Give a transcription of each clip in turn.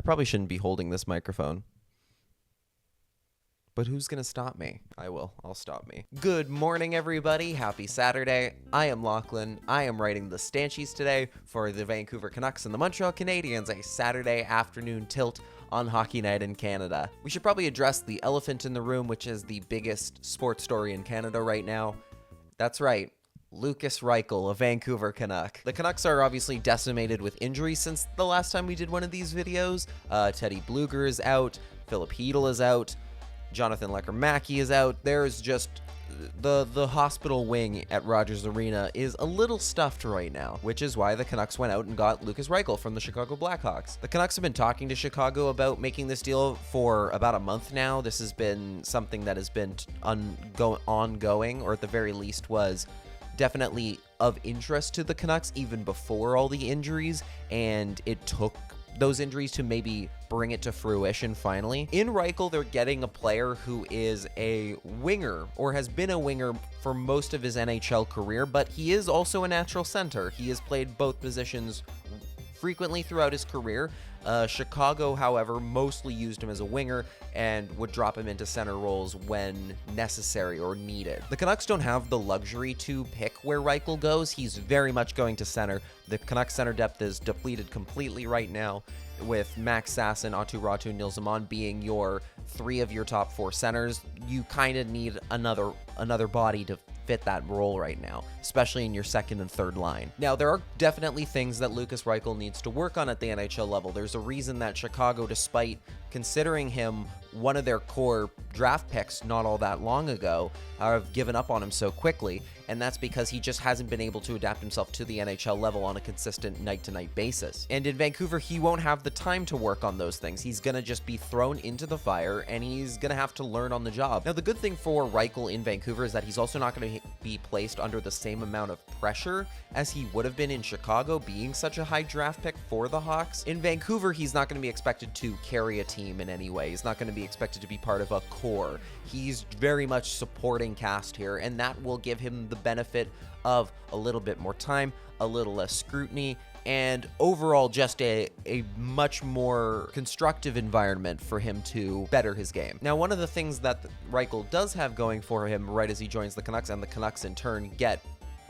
probably shouldn't be holding this microphone. But who's going to stop me? I will. I'll stop me. Good morning, everybody. Happy Saturday. I am Lachlan. I am writing the Stanchies today for the Vancouver Canucks and the Montreal Canadiens, a Saturday afternoon tilt on Hockey Night in Canada. We should probably address the elephant in the room, which is the biggest sports story in Canada right now. That's right. Lukas Reichel, a Vancouver Canuck. The Canucks are obviously decimated with injuries since the last time we did one of these videos. Teddy Bluger is out. Philip Hedl is out. Jonathan Lecker-Mackey is out. There's just the hospital wing at Rogers Arena is a little stuffed right now, which is why the Canucks went out and got Lukas Reichel from the Chicago Blackhawks. The Canucks have been talking to Chicago about making this deal for about a month now. This has been something that has been ongoing, or at the very least was definitely of interest to the Canucks even before all the injuries, and it took those injuries to maybe bring it to fruition finally. In Reichel, they're getting a player who is a winger, or has been a winger for most of his NHL career, but he is also a natural center. He has played both positions frequently throughout his career. Chicago, however, mostly used him as a winger and would drop him into center roles when necessary or needed. The Canucks don't have the luxury to pick where Reichel goes. He's very much going to center. The Canucks center depth is depleted completely right now, with Max Sasson, Aatu Räty, Nils Zaman being your three of your top four centers. You kind of need another body to fit that role right now, especially in your second and third line. Now, there are definitely things that Lukas Reichel needs to work on at the NHL level. There's a reason that Chicago, despite considering him one of their core draft picks not all that long ago, have given up on him so quickly, and that's because he just hasn't been able to adapt himself to the NHL level on a consistent night-to-night basis. And in Vancouver, he won't have the time to work on those things. He's going to just be thrown into the fire, and he's going to have to learn on the job. Now, the good thing for Reichel in Vancouver is that he's also not going to be placed under the same amount of pressure as he would have been in Chicago, being such a high draft pick for the Hawks. In Vancouver, he's not going to be expected to carry a team in any way. He's not going to be expected to be part of a core. He's very much supporting cast here, and that will give him the benefit of a little bit more time, a little less scrutiny, and overall just a much more constructive environment for him to better his game. Now, one of the things that Reichel does have going for him right as he joins the Canucks, and the Canucks in turn get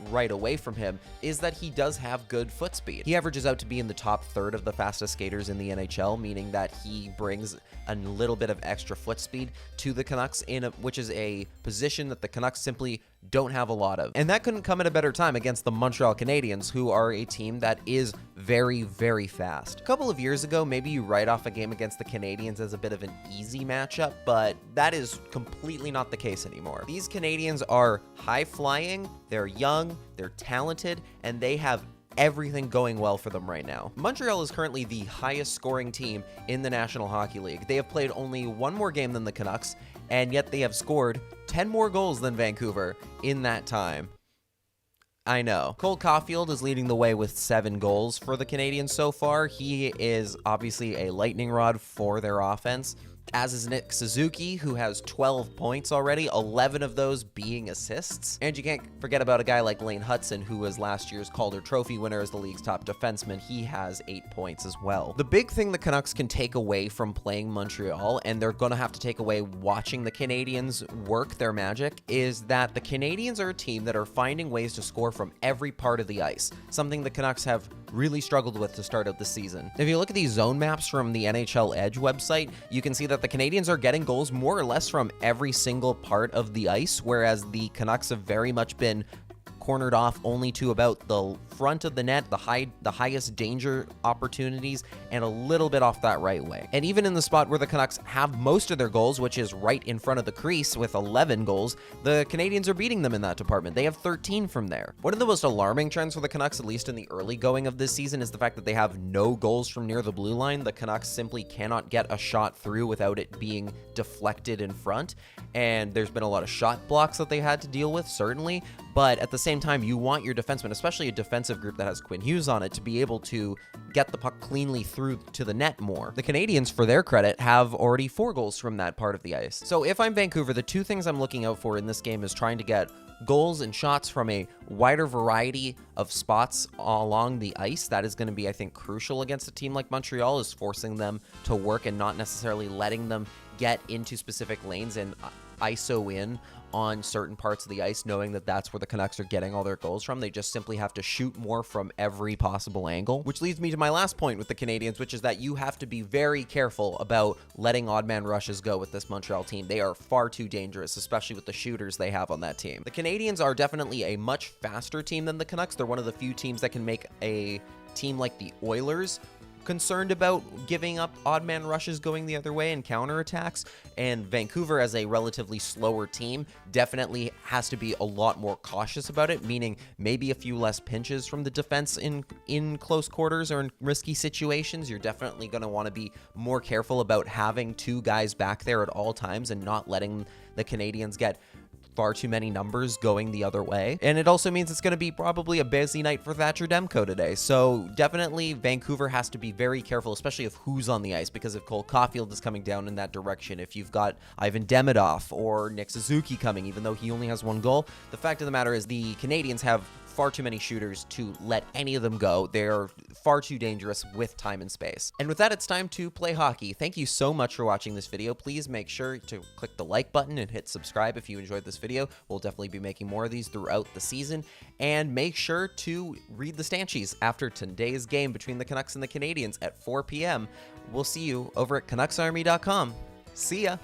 right away from him, is that he does have good foot speed. He averages out to be in the top third of the fastest skaters in the NHL, meaning that he brings a little bit of extra foot speed to the Canucks, which is a position that the Canucks simply don't have a lot of. And that couldn't come at a better time against the Montreal Canadiens, who are a team that is very, very fast. A couple of years ago, maybe you write off a game against the Canadiens as a bit of an easy matchup, but that is completely not the case anymore. These Canadiens are high-flying, they're young, they're talented, and they have everything going well for them right now. Montreal is currently the highest scoring team in the National Hockey League. They have played only one more game than the Canucks, and yet they have scored 10 more goals than Vancouver in that time. I know. Cole Caulfield is leading the way with 7 goals for the Canadiens so far. He is obviously a lightning rod for their offense, as is Nick Suzuki, who has 12 points already, 11 of those being assists. And you can't forget about a guy like Lane Hudson, who was last year's Calder Trophy winner as the league's top defenseman. He has 8 points as well. The big thing the Canucks can take away from playing Montreal, and they're going to have to take away watching the Canadiens work their magic, is that the Canadiens are a team that are finding ways to score from every part of the ice, something the Canucks have really struggled with to start out the season. If you look at these zone maps from the NHL Edge website, you can see that the Canadiens are getting goals more or less from every single part of the ice, whereas the Canucks have very much been cornered off only to about the front of the net, the highest danger opportunities, and a little bit off that right way. And even in the spot where the Canucks have most of their goals, which is right in front of the crease with 11 goals, the Canadiens are beating them in that department. They have 13 from there. One of the most alarming trends for the Canucks, at least in the early going of this season, is the fact that they have no goals from near the blue line. The Canucks simply cannot get a shot through without it being deflected in front, and there's been a lot of shot blocks that they had to deal with, certainly, but at the same time, you want your defenseman, especially a defensive group that has Quinn Hughes on it, to be able to get the puck cleanly through to the net more. The Canadiens, for their credit, have already 4 goals from that part of the ice. So if I'm Vancouver, the 2 things I'm looking out for in this game is trying to get goals and shots from a wider variety of spots along the ice. That is going to be, I think, crucial against a team like Montreal, is forcing them to work and not necessarily letting them get into specific lanes and ISO in on certain parts of the ice, knowing that that's where the Canucks are getting all their goals from. They just simply have to shoot more from every possible angle, which leads me to my last point with the Canadiens, which is that you have to be very careful about letting odd man rushes go with this Montreal team. They are far too dangerous, especially with the shooters they have on that team. The Canadiens are definitely a much faster team than the Canucks. They're one of the few teams that can make a team like the Oilers concerned about giving up odd man rushes going the other way and counterattacks. And Vancouver, as a relatively slower team, definitely has to be a lot more cautious about it, meaning maybe a few less pinches from the defense in close quarters or in risky situations. You're definitely going to want to be more careful about having two guys back there at all times and not letting the Canadiens get far too many numbers going the other way. And it also means it's going to be probably a busy night for Thatcher Demko today. So definitely Vancouver has to be very careful, especially of who's on the ice, because if Cole Caulfield is coming down in that direction, if you've got Ivan Demidov or Nick Suzuki coming, even though he only has one goal, the fact of the matter is the Canadiens have far too many shooters to let any of them go. They're far too dangerous with time and space. And with that, it's time to play hockey. Thank you so much for watching this video. Please make sure to click the like button and hit subscribe if you enjoyed this video. We'll definitely be making more of these throughout the season. And make sure to read the Stanchies after today's game between the Canucks and the Canadiens at 4 p.m. We'll see you over at CanucksArmy.com. See ya!